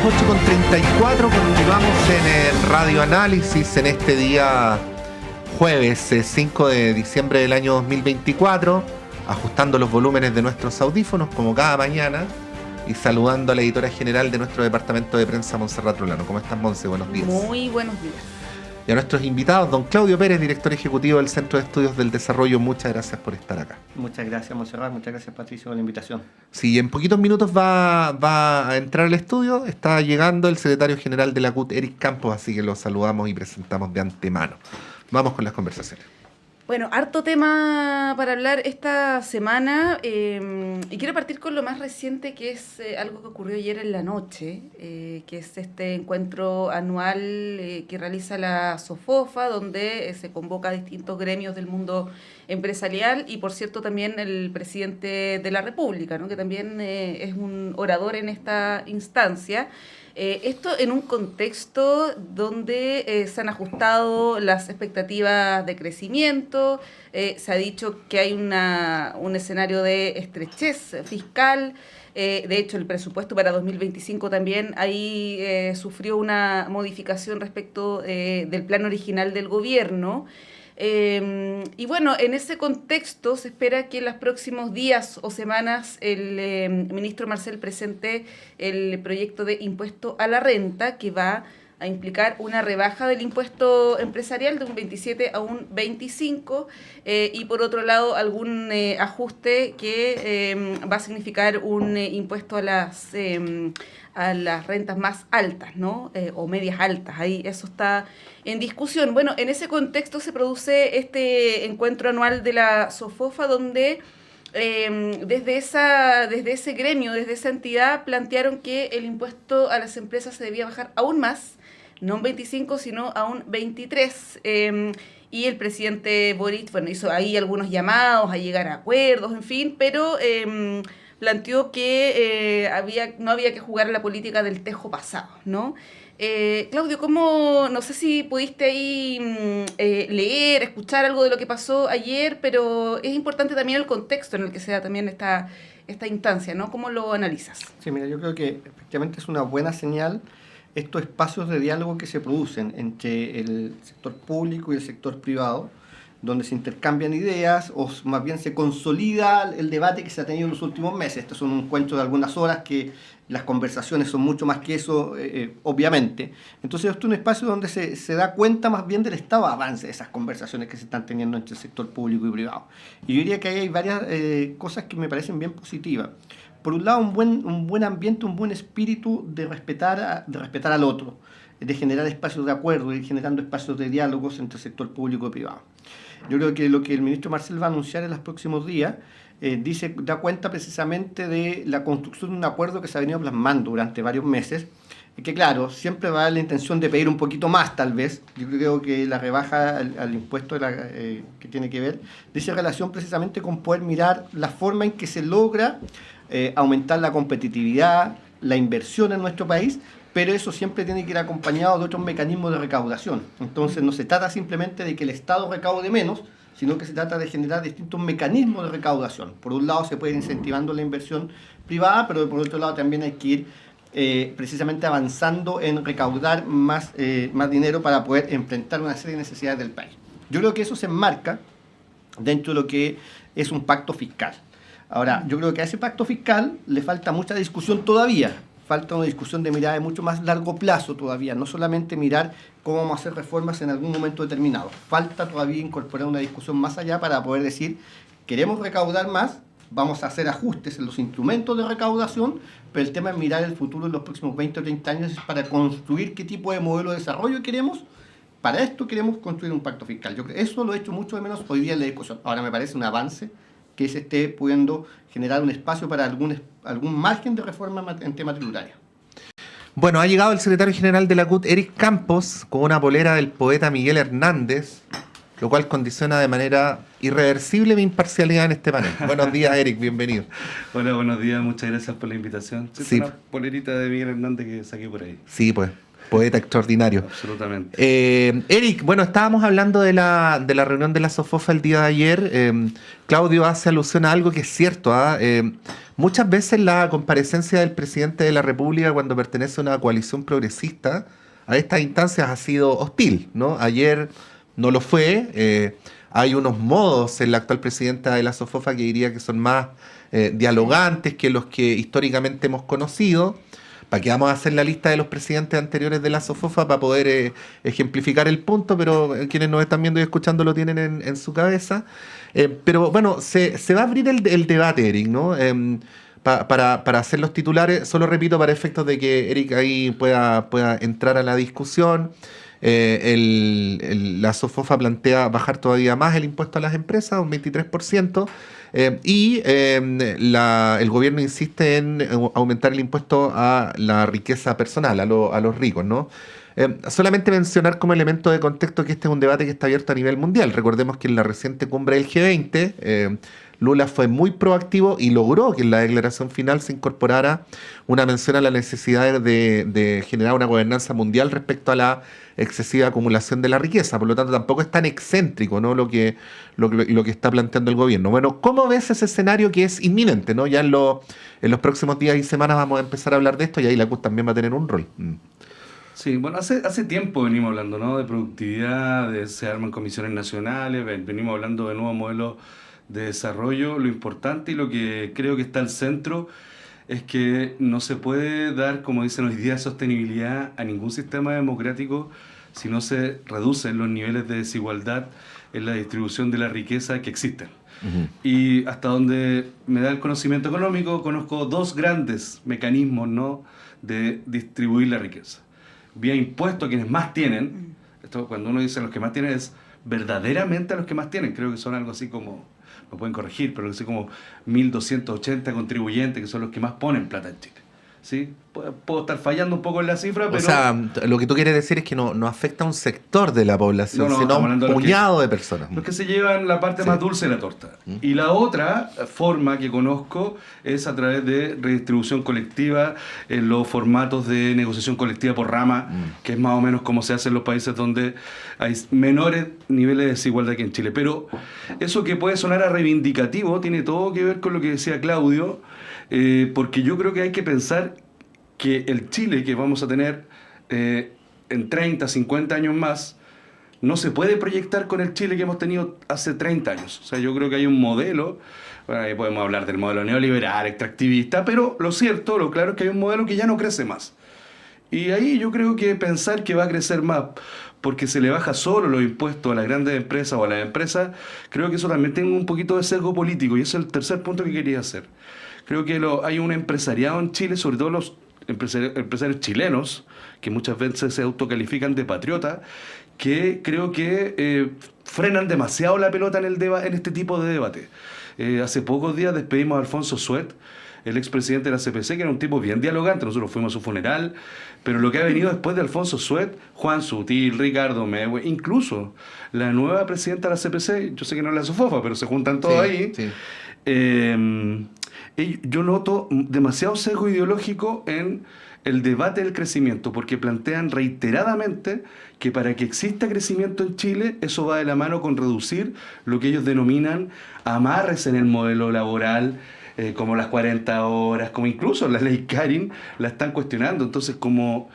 8:34, continuamos en el Radio Análisis en este día jueves 5 de diciembre del año 2024, ajustando los volúmenes de nuestros audífonos como cada mañana y saludando a la editora general de nuestro departamento de prensa, Montserrat Rolano. ¿Cómo estás, Monse? Buenos días. Muy buenos días. Y a nuestros invitados, don Claudio Pérez, director ejecutivo del Centro de Estudios del Desarrollo, muchas gracias por estar acá. Muchas gracias, Montserrat, muchas gracias, Patricio, por la invitación. Sí, en poquitos minutos va a entrar al estudio, está llegando el secretario general de la CUT, Eric Campos, así que lo saludamos y presentamos de antemano. Vamos con las conversaciones. Bueno, harto tema para hablar esta semana y quiero partir con lo más reciente, que es algo que ocurrió ayer en la noche, que es este encuentro anual que realiza la SOFOFA, donde se convoca a distintos gremios del mundo empresarial y, por cierto, también el presidente de la República, ¿no?, que también es un orador en esta instancia. Esto en un contexto donde se han ajustado las expectativas de crecimiento, se ha dicho que hay un escenario de estrechez fiscal, de hecho el presupuesto para 2025 también ahí sufrió una modificación respecto del plan original del gobierno. Y bueno, en ese contexto se espera que en los próximos días o semanas el ministro Marcel presente el proyecto de impuesto a la renta, que va a implicar una rebaja del impuesto empresarial de un 27 a un 25 y por otro lado algún ajuste que va a significar un impuesto a las rentas más altas, ¿no? O medias altas. Ahí eso está en discusión. Bueno, en ese contexto se produce este encuentro anual de la SOFOFA, donde desde ese gremio, desde esa entidad, plantearon que el impuesto a las empresas se debía bajar aún más, no un 25, sino a un 23. Y el presidente Boric, bueno, hizo ahí algunos llamados a llegar a acuerdos, en fin, pero planteó que no había que jugar a la política del tejo pasado, ¿no? Claudio, no sé si pudiste ahí leer, escuchar algo de lo que pasó ayer, pero es importante también el contexto en el que se da también esta instancia, ¿no? ¿Cómo lo analizas? Sí, mira, yo creo que efectivamente es una buena señal estos espacios de diálogo que se producen entre el sector público y el sector privado, donde se intercambian ideas o más bien se consolida el debate que se ha tenido en los últimos meses. Estos son un encuentro de algunas horas, que las conversaciones son mucho más que eso, obviamente. Entonces esto es un espacio donde se da cuenta más bien del estado de avance de esas conversaciones que se están teniendo entre el sector público y privado. Y yo diría que ahí hay varias cosas que me parecen bien positivas. Por un lado, un buen ambiente, un buen espíritu de respetar al otro, de generar espacios de acuerdo y generando espacios de diálogos entre el sector público y privado. Yo creo que lo que el ministro Marcel va a anunciar en los próximos días da cuenta precisamente de la construcción de un acuerdo que se ha venido plasmando durante varios meses, que claro, siempre va a haber la intención de pedir un poquito más tal vez. Yo creo que la rebaja al impuesto que tiene que ver dice relación precisamente con poder mirar la forma en que se logra aumentar la competitividad, la inversión en nuestro país, pero eso siempre tiene que ir acompañado de otros mecanismos de recaudación. Entonces no se trata simplemente de que el Estado recaude menos, sino que se trata de generar distintos mecanismos de recaudación. Por un lado se puede ir incentivando la inversión privada, pero por otro lado también hay que ir precisamente avanzando en recaudar más dinero para poder enfrentar una serie de necesidades del país. Yo creo que eso se enmarca dentro de lo que es un pacto fiscal. Ahora, yo creo que a ese pacto fiscal le falta mucha discusión todavía. Falta una discusión de mirada de mucho más largo plazo todavía, no solamente mirar cómo vamos a hacer reformas en algún momento determinado. Falta todavía incorporar una discusión más allá para poder decir, queremos recaudar más, vamos a hacer ajustes en los instrumentos de recaudación, pero el tema es mirar el futuro en los próximos 20 o 30 años para construir qué tipo de modelo de desarrollo queremos. Para esto queremos construir un pacto fiscal. Yo creo que eso lo he hecho mucho de menos hoy día en la discusión. Ahora me parece un avance que se esté pudiendo generar un espacio para algún margen de reforma en tema tributario. Bueno, ha llegado el secretario general de la CUT, Eric Campos, con una polera del poeta Miguel Hernández, lo cual condiciona de manera irreversible mi imparcialidad en este panel. Buenos días, Eric, bienvenido. Hola, buenos días, muchas gracias por la invitación. Sí. Una polerita de Miguel Hernández que saqué por ahí. Sí, pues. poeta extraordinario. Absolutamente. Eric, bueno, estábamos hablando de la reunión de la SOFOFA el día de ayer. Claudio hace alusión a algo que es cierto. Muchas veces la comparecencia del presidente de la República cuando pertenece a una coalición progresista a estas instancias ha sido hostil, ¿no? Ayer no lo fue. Hay unos modos en la actual presidenta de la SOFOFA que diría que son más dialogantes que los que históricamente hemos conocido. ¿Para qué vamos a hacer la lista de los presidentes anteriores de la SOFOFA para poder ejemplificar el punto? Pero quienes nos están viendo y escuchando lo tienen en su cabeza. Pero bueno, se va a abrir el debate, Eric, ¿no? Para hacer los titulares, solo repito para efectos de que Eric ahí pueda entrar a la discusión. La SOFOFA plantea bajar todavía más el impuesto a las empresas, un 23%, y el gobierno insiste en aumentar el impuesto a la riqueza personal, a los ricos, ¿no? Solamente mencionar como elemento de contexto que este es un debate que está abierto a nivel mundial. Recordemos que en la reciente cumbre del G20, Lula fue muy proactivo y logró que en la declaración final se incorporara una mención a la necesidad de generar una gobernanza mundial respecto a la excesiva acumulación de la riqueza. Por lo tanto, tampoco es tan excéntrico, ¿no? lo que está planteando el gobierno. Bueno, ¿cómo ves ese escenario que es inminente, ¿no? Ya en los próximos días y semanas vamos a empezar a hablar de esto y ahí la CUT también va a tener un rol. Sí, bueno, hace tiempo venimos hablando, ¿no? De productividad, se arman comisiones nacionales, venimos hablando de nuevos modelos de desarrollo. Lo importante y lo que creo que está al centro es que no se puede dar, como dicen hoy día, sostenibilidad a ningún sistema democrático si no se reducen los niveles de desigualdad en la distribución de la riqueza que existen. Uh-huh. Y hasta donde me da el conocimiento económico, conozco dos grandes mecanismos, ¿no?, de distribuir la riqueza. Vía impuesto a quienes más tienen. Esto, cuando uno dice los que más tienen, es verdaderamente a los que más tienen. Creo que son algo así como, me pueden corregir, pero así como 1.280 contribuyentes, que son los que más ponen plata en Chile. ¿Sí? Puedo estar fallando un poco en la cifra, pero... O sea, lo que tú quieres decir es que no afecta a un sector de la población, sino a un puñado de personas. Los que se llevan la parte más dulce de la torta. Y la otra forma que conozco es a través de redistribución colectiva en los formatos de negociación colectiva por rama, que es más o menos como se hace en los países donde hay menores niveles de desigualdad que en Chile. Pero eso que puede sonar a reivindicativo tiene todo que ver con lo que decía Claudio, porque yo creo que hay que pensar que el Chile que vamos a tener en 30, 50 años más, no se puede proyectar con el Chile que hemos tenido hace 30 años. O sea, yo creo que hay un modelo, bueno, ahí podemos hablar del modelo neoliberal, extractivista, pero lo cierto, lo claro es que hay un modelo que ya no crece más. Y ahí yo creo que pensar que va a crecer más porque se le baja solo los impuestos a las grandes empresas o a las empresas, creo que eso también tiene un poquito de sesgo político, y ese es el tercer punto que quería hacer. Creo que hay un empresariado en Chile, sobre todo los empresarios chilenos, que muchas veces se autocalifican de patriotas, que creo que frenan demasiado la pelota en este tipo de debate. Hace pocos días despedimos a Alfonso Suet, el expresidente de la CPC, que era un tipo bien dialogante. Nosotros fuimos a su funeral, pero lo que ha venido después de Alfonso Suet, Juan Sutil, Ricardo Mewe, incluso la nueva presidenta de la CPC, yo sé que no es la SOFOFA, pero se juntan todos ahí. Sí. Yo noto demasiado sesgo ideológico en el debate del crecimiento, porque plantean reiteradamente que para que exista crecimiento en Chile, eso va de la mano con reducir lo que ellos denominan amarres en el modelo laboral, como las 40 horas, como incluso la ley Karin la están cuestionando. Entonces, como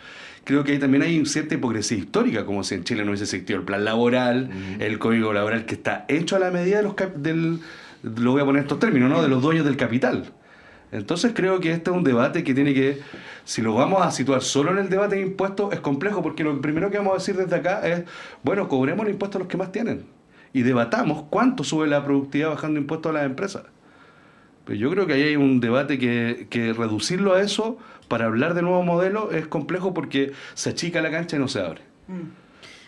creo que ahí también hay cierta hipocresía histórica, como si en Chile no hubiese existido el plan laboral, el código laboral que está hecho a la medida de lo voy a poner en estos términos, ¿no?, de los dueños del capital. Entonces creo que este es un debate que tiene que, si lo vamos a situar solo en el debate de impuestos, es complejo, porque lo primero que vamos a decir desde acá es, bueno, cobremos el impuesto a los que más tienen y debatamos cuánto sube la productividad bajando impuestos a las empresas. Pero yo creo que ahí hay un debate que reducirlo a eso para hablar de nuevo modelo es complejo, porque se achica la cancha y no se abre.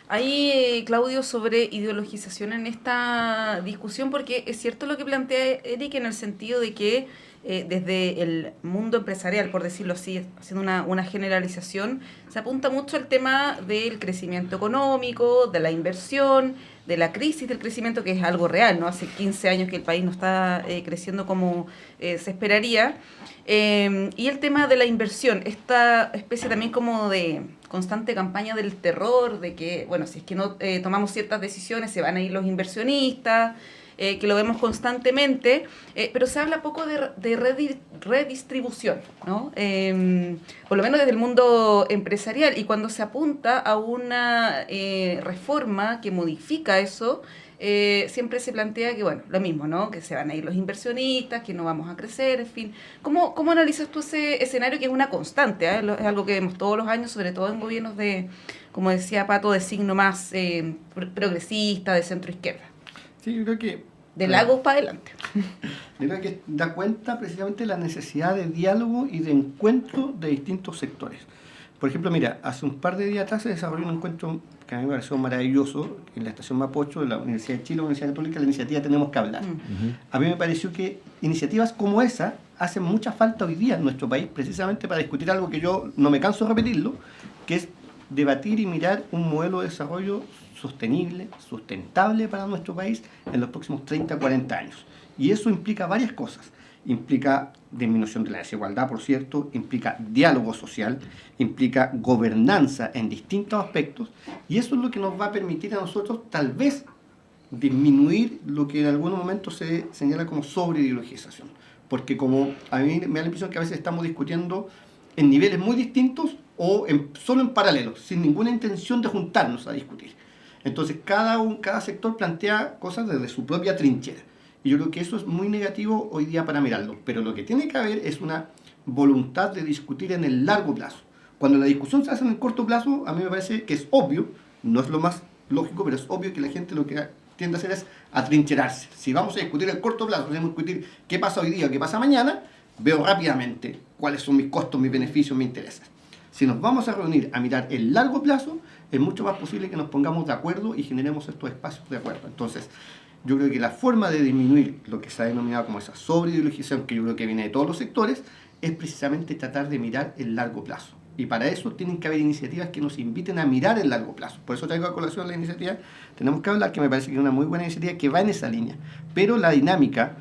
Ahí, Claudio, sobre ideologización en esta discusión, porque es cierto lo que plantea Eric en el sentido de que desde el mundo empresarial, por decirlo así, haciendo una generalización, se apunta mucho al tema del crecimiento económico, de la inversión, de la crisis del crecimiento, que es algo real, ¿no? Hace 15 años que el país no está creciendo como se esperaría. Y el tema de la inversión, esta especie también como de constante campaña del terror, de que, bueno, si es que no tomamos ciertas decisiones, se van a ir los inversionistas, que lo vemos constantemente, pero se habla poco de redistribución, ¿no? Por lo menos desde el mundo empresarial, y cuando se apunta a una reforma que modifica eso, siempre se plantea que, bueno, lo mismo, ¿no? Que se van a ir los inversionistas, que no vamos a crecer, en fin. ¿Cómo analizas tú ese escenario que es una constante? Es algo que vemos todos los años, sobre todo en gobiernos de, como decía Pato, de signo más progresista, de centro izquierda? Sí, yo creo que... De Lagos para adelante. Yo creo que da cuenta precisamente de la necesidad de diálogo y de encuentro de distintos sectores. Por ejemplo, mira, hace un par de días atrás se desarrolló un encuentro que a mí me pareció maravilloso en la estación Mapocho de la Universidad de Chile, la Universidad Católica, la iniciativa Tenemos que Hablar. A mí me pareció que iniciativas como esa hacen mucha falta hoy día en nuestro país, precisamente para discutir algo que yo no me canso de repetirlo, que es debatir y mirar un modelo de desarrollo sostenible, sustentable para nuestro país en los próximos 30, 40 años. Y eso implica varias cosas. Implica disminución de la desigualdad, por cierto, implica diálogo social, implica gobernanza en distintos aspectos, y eso es lo que nos va a permitir a nosotros tal vez disminuir lo que en algunos momentos se señala como sobreideologización. Porque como a mí me da la impresión que a veces estamos discutiendo en niveles muy distintos o solo en paralelo, sin ninguna intención de juntarnos a discutir. Entonces cada sector plantea cosas desde su propia trinchera. Y yo creo que eso es muy negativo hoy día para mirarlo. Pero lo que tiene que haber es una voluntad de discutir en el largo plazo. Cuando la discusión se hace en el corto plazo, a mí me parece que es obvio, no es lo más lógico, pero es obvio que la gente lo que tiende a hacer es atrincherarse. Si vamos a discutir el corto plazo, si vamos a discutir qué pasa hoy día, qué pasa mañana, veo rápidamente cuáles son mis costos, mis beneficios, mis intereses. Si nos vamos a reunir a mirar el largo plazo, es mucho más posible que nos pongamos de acuerdo y generemos estos espacios de acuerdo. Entonces, yo creo que la forma de disminuir lo que se ha denominado como esa sobreideologización, que yo creo que viene de todos los sectores, es precisamente tratar de mirar el largo plazo. Y para eso tienen que haber iniciativas que nos inviten a mirar el largo plazo. Por eso traigo a colación la iniciativa Tenemos que Hablar, que me parece que es una muy buena iniciativa que va en esa línea. Pero la dinámica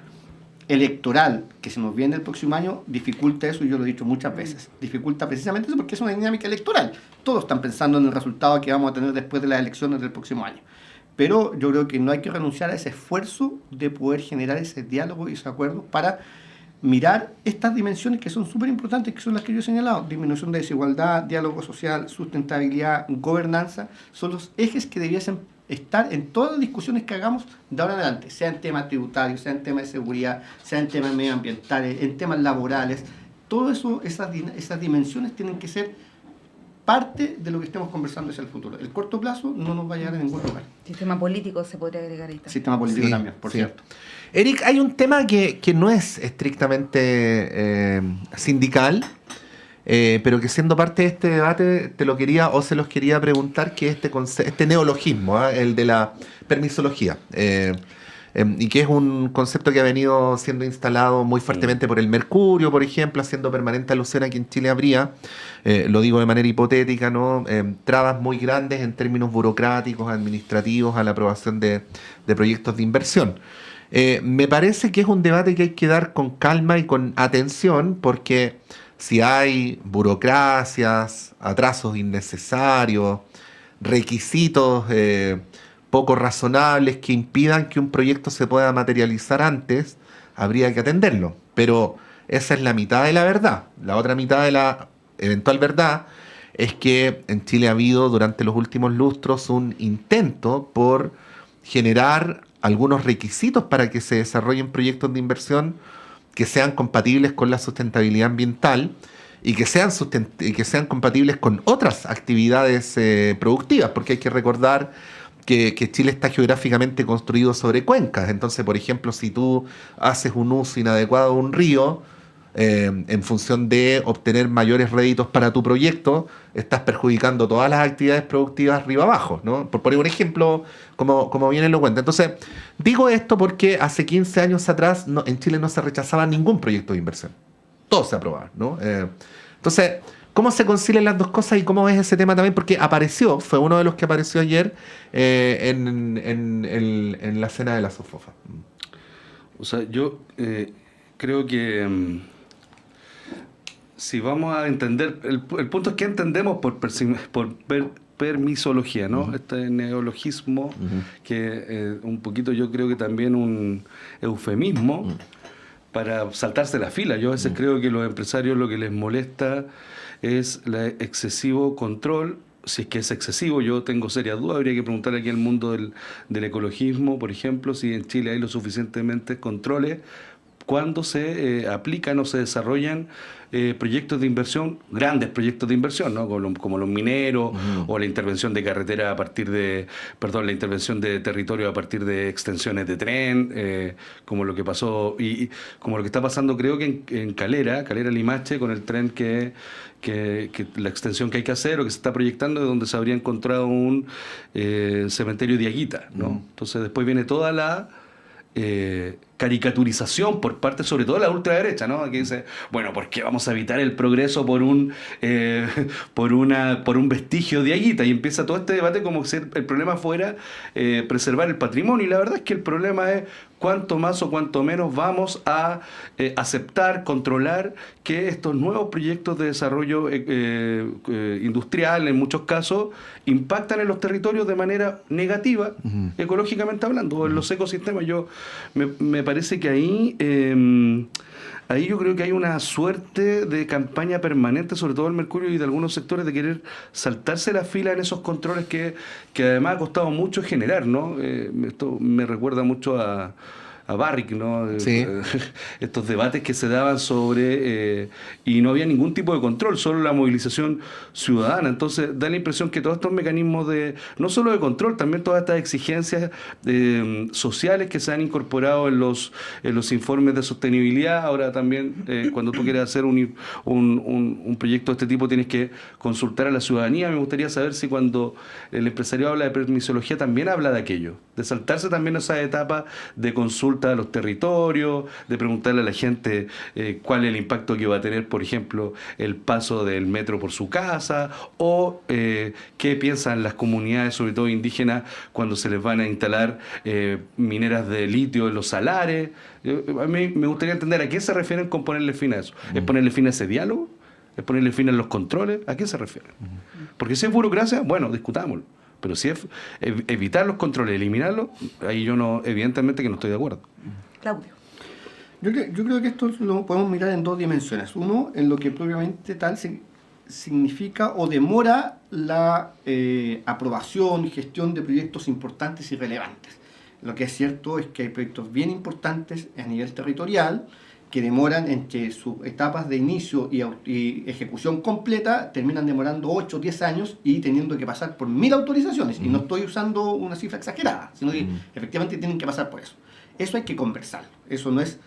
electoral que se nos viene el próximo año dificulta eso, y yo lo he dicho muchas veces. Dificulta precisamente eso porque es una dinámica electoral. Todos están pensando en el resultado que vamos a tener después de las elecciones del próximo año. Pero yo creo que no hay que renunciar a ese esfuerzo de poder generar ese diálogo y ese acuerdo para mirar estas dimensiones que son súper importantes, que son las que yo he señalado: disminución de desigualdad, diálogo social, sustentabilidad, gobernanza. Son los ejes que debiesen estar en todas las discusiones que hagamos de ahora en adelante, sea en temas tributarios, sea en temas de seguridad, sea en temas medioambientales, en temas laborales. Todo eso, esas dimensiones tienen que ser parte de lo que estemos conversando hacia el futuro. El corto plazo no nos va a llegar a ningún lugar. Sistema político se podría agregar ahí también. Sistema político también, por cierto. Eric, hay un tema que no es estrictamente sindical, pero que siendo parte de este debate se los quería preguntar, que es este neologismo, el de la permisología, y que es un concepto que ha venido siendo instalado muy fuertemente por el Mercurio, por ejemplo, haciendo permanente alusión a que en Chile habría, lo digo de manera hipotética, ¿no?, trabas muy grandes en términos burocráticos, administrativos, a la aprobación de proyectos de inversión. Me parece que es un debate que hay que dar con calma y con atención, porque si hay burocracias, atrasos innecesarios, requisitos poco razonables que impidan que un proyecto se pueda materializar antes, habría que atenderlo. Pero esa es la mitad de la verdad. La otra mitad de la eventual verdad es que en Chile ha habido durante los últimos lustros un intento por generar algunos requisitos para que se desarrollen proyectos de inversión que sean compatibles con la sustentabilidad ambiental y que sean compatibles con otras actividades productivas, porque hay que recordar que Chile está geográficamente construido sobre cuencas. Entonces, por ejemplo, si tú haces un uso inadecuado de un río, en función de obtener mayores réditos para tu proyecto, estás perjudicando todas las actividades productivas arriba abajo, ¿no? Por poner un ejemplo, como bien lo cuenta. Entonces, digo esto porque hace 15 años atrás en Chile no se rechazaba ningún proyecto de inversión. Todo se aprobaba, ¿no? Entonces, ¿cómo se concilian las dos cosas y cómo es ese tema también? Porque fue uno de los que apareció ayer en la cena de la SOFOFA. O sea, yo creo que si vamos a entender, el punto es que entendemos por permisología, ¿no? Este neologismo que un poquito yo creo que también un eufemismo para saltarse la fila. Yo a veces creo que los empresarios lo que les molesta es el excesivo control. Si es que es excesivo, yo tengo serias dudas. Habría que preguntarle aquí al mundo del ecologismo, por ejemplo, si en Chile hay lo suficientemente controles cuando se aplican o se desarrollan proyectos de inversión, grandes proyectos de inversión, ¿no? Como los mineros o la intervención de carretera la intervención de territorio a partir de extensiones de tren, como lo que pasó y como lo que está pasando creo que en Calera Limache, con el tren que la extensión que hay que hacer o que se está proyectando, de donde se habría encontrado un cementerio de Aguita, ¿no? Entonces después viene toda la caricaturización por parte, sobre todo de la ultraderecha, ¿no? Que dice, bueno, ¿por qué vamos a evitar el progreso por un vestigio de Aguita? Y empieza todo este debate como si el problema fuera preservar el patrimonio. Y la verdad es que el problema es cuánto más o cuánto menos vamos a aceptar, controlar que estos nuevos proyectos de desarrollo industrial, en muchos casos, impactan en los territorios de manera negativa, ecológicamente hablando, en los ecosistemas. Me parece que ahí yo creo que hay una suerte de campaña permanente, sobre todo el Mercurio y de algunos sectores, de querer saltarse la fila en esos controles que además ha costado mucho generar, ¿no? Esto me recuerda mucho a Barrick, ¿no? Sí. Estos debates que se daban sobre y no había ningún tipo de control, solo la movilización ciudadana. Entonces da la impresión que todos estos mecanismos no solo de control, también todas estas exigencias sociales que se han incorporado en los informes de sostenibilidad. Ahora también cuando tú quieres hacer un proyecto de este tipo tienes que consultar a la ciudadanía. Me gustaría saber si cuando el empresario habla de permisología también habla de aquello, de saltarse también esa etapa de consulta a los territorios, de preguntarle a la gente cuál es el impacto que va a tener, por ejemplo, el paso del metro por su casa, o qué piensan las comunidades, sobre todo indígenas, cuando se les van a instalar mineras de litio en los salares. A mí me gustaría entender a qué se refieren con ponerle fin a eso. ¿Es ponerle fin a ese diálogo? ¿Es ponerle fin a los controles? ¿A qué se refieren? Porque si es burocracia, bueno, discutámoslo. Pero si es evitar los controles, eliminarlos, ahí evidentemente que no estoy de acuerdo. Claudio. Yo creo que esto lo podemos mirar en dos dimensiones. Uno, en lo que propiamente tal significa o demora la aprobación y gestión de proyectos importantes y relevantes. Lo que es cierto es que hay proyectos bien importantes a nivel territorial que demoran entre sus etapas de inicio y ejecución completa, terminan demorando 8 o 10 años y teniendo que pasar por 1000 autorizaciones. Y no estoy usando una cifra exagerada, sino que efectivamente tienen que pasar por eso. Eso hay que conversarlo. Eso no es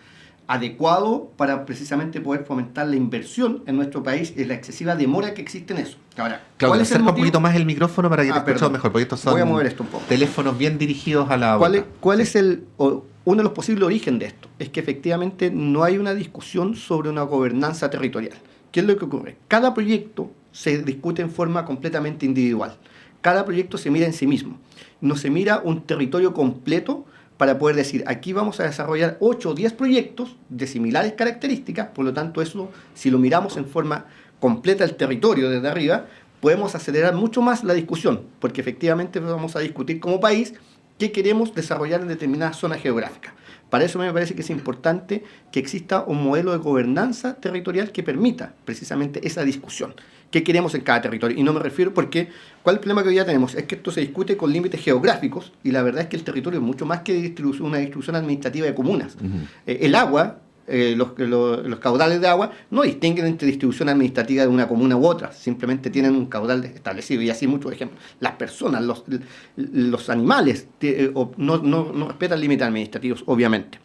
adecuado para precisamente poder fomentar la inversión en nuestro país, es la excesiva demora que existe en eso. Ahora, Claudio, acerca un poquito más el micrófono para que te escuchemos mejor, porque estos son voy a mover esto un poco. Teléfonos bien dirigidos a la boca. ¿Cuál es uno de los posibles orígenes de esto? Es que efectivamente no hay una discusión sobre una gobernanza territorial. ¿Qué es lo que ocurre? Cada proyecto se discute en forma completamente individual. Cada proyecto se mira en sí mismo. No se mira un territorio completo para poder decir, aquí vamos a desarrollar 8 o 10 proyectos de similares características. Por lo tanto, eso, si lo miramos en forma completa el territorio desde arriba, podemos acelerar mucho más la discusión, porque efectivamente vamos a discutir como país qué queremos desarrollar en determinadas zonas geográficas. Para eso me parece que es importante que exista un modelo de gobernanza territorial que permita precisamente esa discusión. ¿Qué queremos en cada territorio? Y no me refiero porque, ¿cuál es el problema que hoy ya tenemos? Es que esto se discute con límites geográficos y la verdad es que el territorio es mucho más que una distribución administrativa de comunas. El agua, los caudales de agua no distinguen entre distribución administrativa de una comuna u otra, simplemente tienen un caudal establecido y así muchos ejemplos. Las personas, los animales no respetan límites administrativos, obviamente.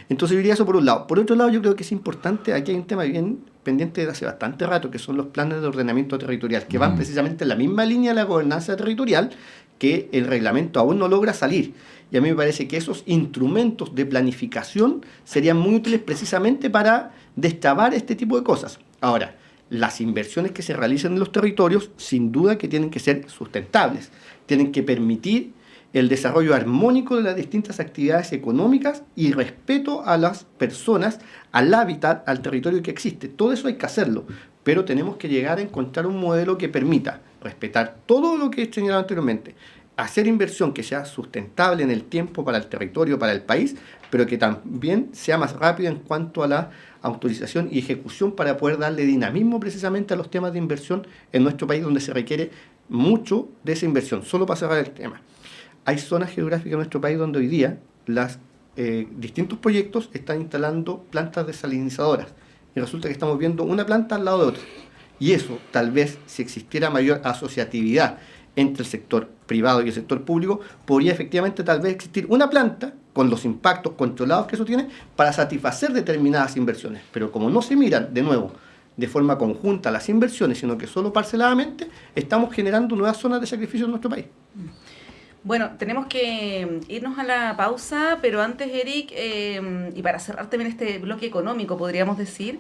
Entonces yo diría eso por un lado. Por otro lado, yo creo que es importante, aquí hay un tema bien pendiente desde hace bastante rato, que son los planes de ordenamiento territorial, que van precisamente en la misma línea de la gobernanza territorial, que el reglamento aún no logra salir. Y a mí me parece que esos instrumentos de planificación serían muy útiles precisamente para destrabar este tipo de cosas. Ahora, las inversiones que se realicen en los territorios, sin duda que tienen que ser sustentables, tienen que permitir el desarrollo armónico de las distintas actividades económicas y respeto a las personas, al hábitat, al territorio que existe. Todo eso hay que hacerlo, pero tenemos que llegar a encontrar un modelo que permita respetar todo lo que he señalado anteriormente, hacer inversión que sea sustentable en el tiempo para el territorio, para el país, pero que también sea más rápida en cuanto a la autorización y ejecución para poder darle dinamismo precisamente a los temas de inversión en nuestro país, donde se requiere mucho de esa inversión. Solo para cerrar el tema. Hay zonas geográficas en nuestro país donde hoy día los distintos proyectos están instalando plantas desalinizadoras y resulta que estamos viendo una planta al lado de otra. Y eso, tal vez, si existiera mayor asociatividad entre el sector privado y el sector público, podría efectivamente tal vez existir una planta con los impactos controlados que eso tiene para satisfacer determinadas inversiones. Pero como no se miran, de nuevo, de forma conjunta las inversiones, sino que solo parceladamente, estamos generando nuevas zonas de sacrificio en nuestro país. Bueno, tenemos que irnos a la pausa, pero antes, Eric, y para cerrar también este bloque económico, podríamos decir,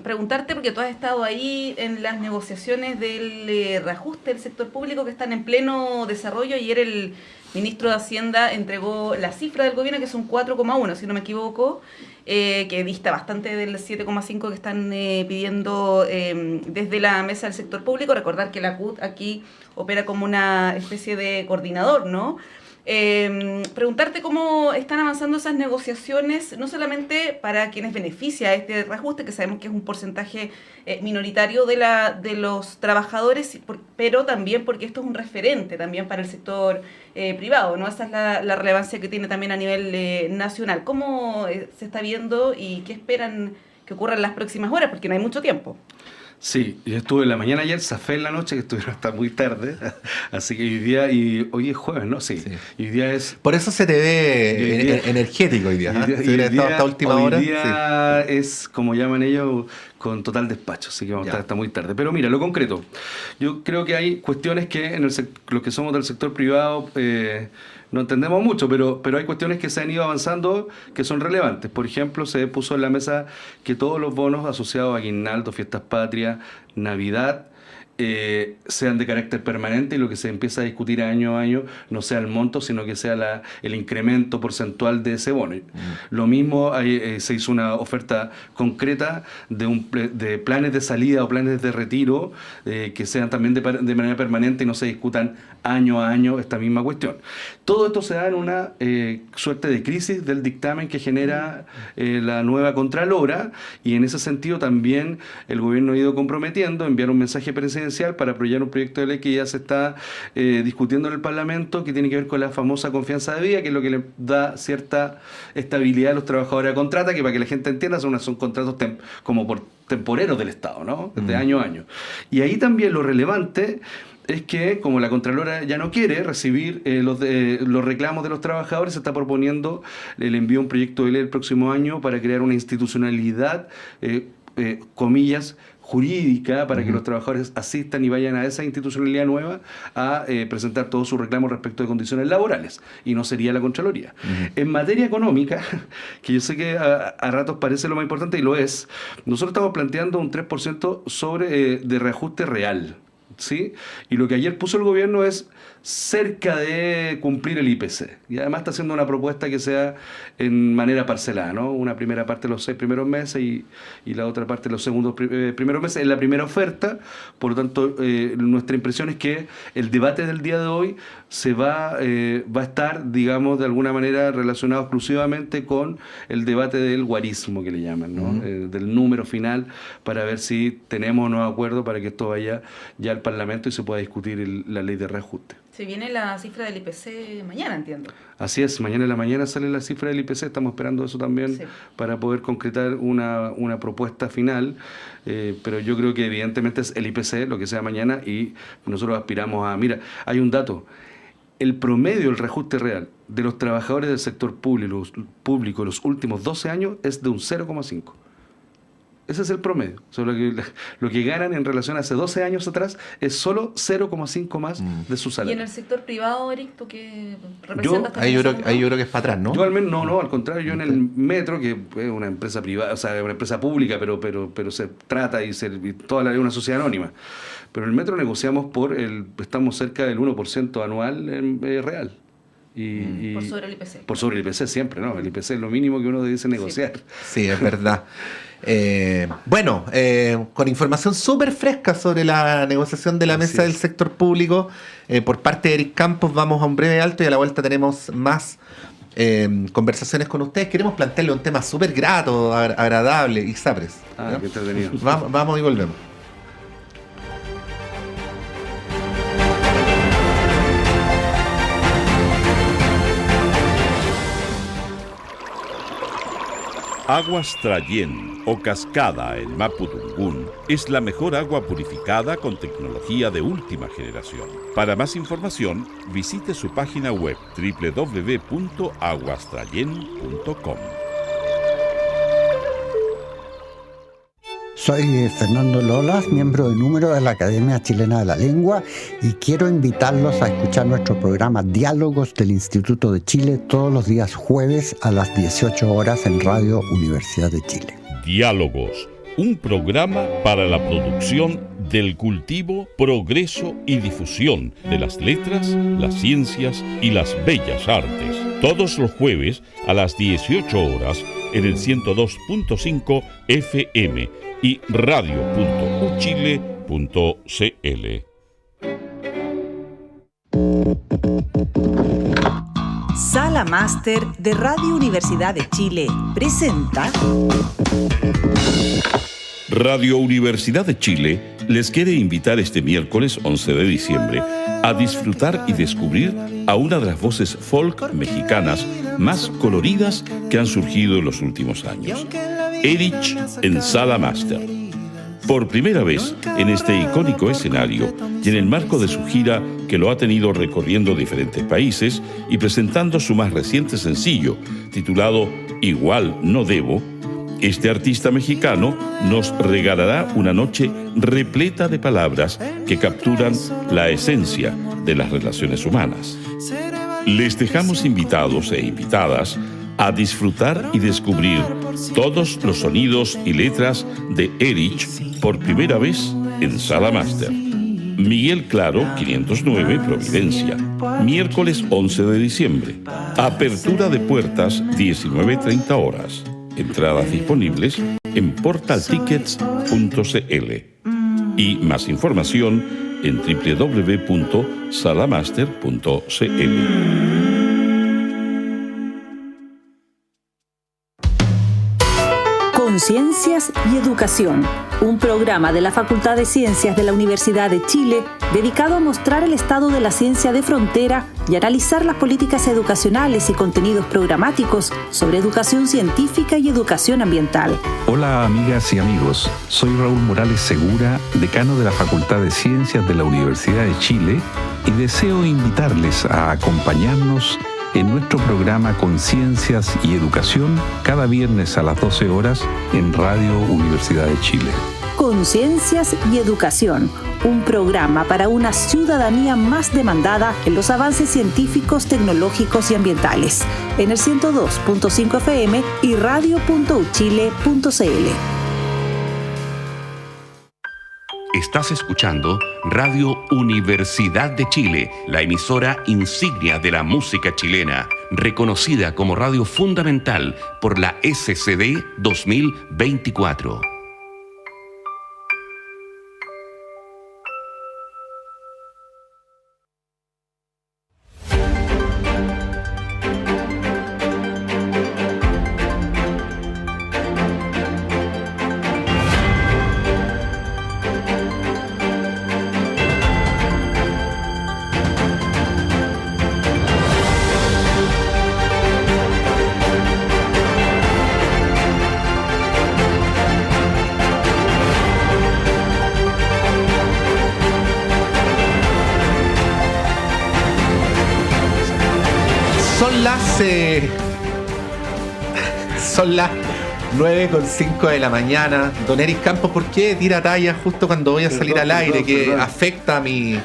preguntarte, porque tú has estado ahí en las negociaciones del reajuste del sector público que están en pleno desarrollo. Ayer el ministro de Hacienda entregó la cifra del gobierno, que son 4,1, si no me equivoco, que dista bastante del 7,5 que están pidiendo desde la mesa del sector público. Recordar que la CUT aquí opera como una especie de coordinador, ¿no? Preguntarte cómo están avanzando esas negociaciones, no solamente para quienes beneficia este reajuste, que sabemos que es un porcentaje minoritario de los trabajadores, pero también porque esto es un referente también para el sector privado, ¿no? Esa es la relevancia que tiene también a nivel nacional. ¿Cómo se está viendo y qué esperan que ocurra en las próximas horas? Porque no hay mucho tiempo. Sí, yo estuve en la mañana ayer, zafé en la noche, que estuvieron hasta muy tarde, así que hoy día, y hoy es jueves, ¿no? Sí. Y hoy día es... Por eso se te ve energético hoy día, ¿eh? Si hubiera estado hasta última hora. Hoy día es, como llaman ellos, con total despacho, así que vamos a estar hasta muy tarde. Pero mira, lo concreto, yo creo que hay cuestiones que los que somos del sector privado no entendemos mucho, pero hay cuestiones que se han ido avanzando que son relevantes. Por ejemplo, se puso en la mesa que todos los bonos asociados a aguinaldo, fiestas patrias, Navidad, sean de carácter permanente, y lo que se empieza a discutir año a año no sea el monto, sino que sea el incremento porcentual de ese bono. Lo mismo, se hizo una oferta concreta de planes de salida o planes de retiro que sean también de manera permanente y no se discutan año a año esta misma cuestión. Todo esto se da en una suerte de crisis del dictamen que genera la nueva Contralora, y en ese sentido también el gobierno ha ido comprometiendo enviar un mensaje presidencial para apoyar un proyecto de ley que ya se está discutiendo en el Parlamento, que tiene que ver con la famosa confianza de vida, que es lo que le da cierta estabilidad a los trabajadores a contrata, que para que la gente entienda son contratos como por temporeros del Estado, ¿no? De año a año. Y ahí también lo relevante es que, como la Contralora ya no quiere recibir los reclamos de los trabajadores, se está proponiendo el envío de un proyecto de ley el próximo año para crear una institucionalidad, comillas, jurídica, para que los trabajadores asistan y vayan a esa institucionalidad nueva a presentar todos sus reclamos respecto de condiciones laborales, y no sería la Contraloría. En materia económica, que yo sé que a ratos parece lo más importante, y lo es, nosotros estamos planteando un 3% de reajuste real, ¿sí? Y lo que ayer puso el gobierno es cerca de cumplir el IPC, y además está haciendo una propuesta que sea en manera parcelada, ¿no? Una primera parte de los 6 primeros meses y la otra parte de los segundos primeros meses en la primera oferta. Por lo tanto, nuestra impresión es que el debate del día de hoy va a estar, digamos, de alguna manera relacionado exclusivamente con el debate del guarismo, que le llaman, ¿no? Del número final, para ver si tenemos un nuevo acuerdo para que esto vaya ya al Parlamento y se pueda discutir la ley de reajuste. Se viene la cifra del IPC mañana, entiendo. Así es, mañana en la mañana sale la cifra del IPC, estamos esperando eso también, sí, para poder concretar una propuesta final, pero yo creo que evidentemente es el IPC, lo que sea mañana, y nosotros aspiramos a... Mira, hay un dato, el promedio, el reajuste real de los trabajadores del sector público los últimos 12 años es de un 0,5. Ese es el promedio. O sea, lo que ganan en relación a hace 12 años atrás es solo 0,5 más de su salario. ¿Y en el sector privado, Eric, tú qué representas? Ahí yo creo que es para atrás, ¿no? Yo al menos, no, al contrario, yo en el metro, que es una empresa privada, o sea, es una empresa pública, pero se trata y toda la una sociedad anónima. Pero en el metro negociamos estamos cerca del 1% anual real. Por sobre el IPC. Por sobre el IPC siempre, ¿no? El IPC es lo mínimo que uno dice negociar. Sí, es verdad. Con información súper fresca sobre la negociación de la mesa del sector público, por parte de Eric Campos, vamos a un breve alto y a la vuelta tenemos más conversaciones con ustedes. Queremos plantearle un tema súper grato, agradable, ISAPRES. Qué entretenido. Vamos y volvemos. Aguas Trayén o Cascada en Mapudungún es la mejor agua purificada con tecnología de última generación. Para más información, visite su página web www.aguastrayen.com. Soy Fernando Lolas, miembro de número de la Academia Chilena de la Lengua, y quiero invitarlos a escuchar nuestro programa Diálogos del Instituto de Chile todos los días jueves a las 18 horas en Radio Universidad de Chile. Diálogos, un programa para la producción del cultivo, progreso y difusión de las letras, las ciencias y las bellas artes. Todos los jueves a las 18 horas en el 102.5 FM y radio.uchile.cl. Sala Máster de Radio Universidad de Chile presenta... Radio Universidad de Chile les quiere invitar este miércoles 11 de diciembre a disfrutar y descubrir a una de las voces folk mexicanas más coloridas que han surgido en los últimos años. Erich en Sala Máster. Por primera vez en este icónico escenario y en el marco de su gira que lo ha tenido recorriendo diferentes países y presentando su más reciente sencillo, titulado Igual no debo, este artista mexicano nos regalará una noche repleta de palabras que capturan la esencia de las relaciones humanas. Les dejamos invitados e invitadas a disfrutar y descubrir todos los sonidos y letras de Erich por primera vez en Sala Máster. Miguel Claro, 509, Providencia. Miércoles 11 de diciembre. Apertura de puertas, 19:30 horas. Entradas disponibles en portaltickets.cl. Y más información en www.salamaster.cl. Ciencias y Educación, un programa de la Facultad de Ciencias de la Universidad de Chile dedicado a mostrar el estado de la ciencia de frontera y analizar las políticas educacionales y contenidos programáticos sobre educación científica y educación ambiental. Hola amigas y amigos, soy Raúl Morales Segura, decano de la Facultad de Ciencias de la Universidad de Chile, y deseo invitarles a acompañarnos en nuestro programa Conciencias y Educación cada viernes a las 12 horas en Radio Universidad de Chile. Conciencias y Educación, un programa para una ciudadanía más demandada en los avances científicos, tecnológicos y ambientales, en el 102.5 FM y radio.uchile.cl. Estás escuchando Radio Universidad de Chile, la emisora insignia de la música chilena, reconocida como radio fundamental por la SCD 2024. Son las 9:05 de la mañana. Don Eric Campos, ¿por qué tira talla justo cuando voy a salir al aire? Que afecta mi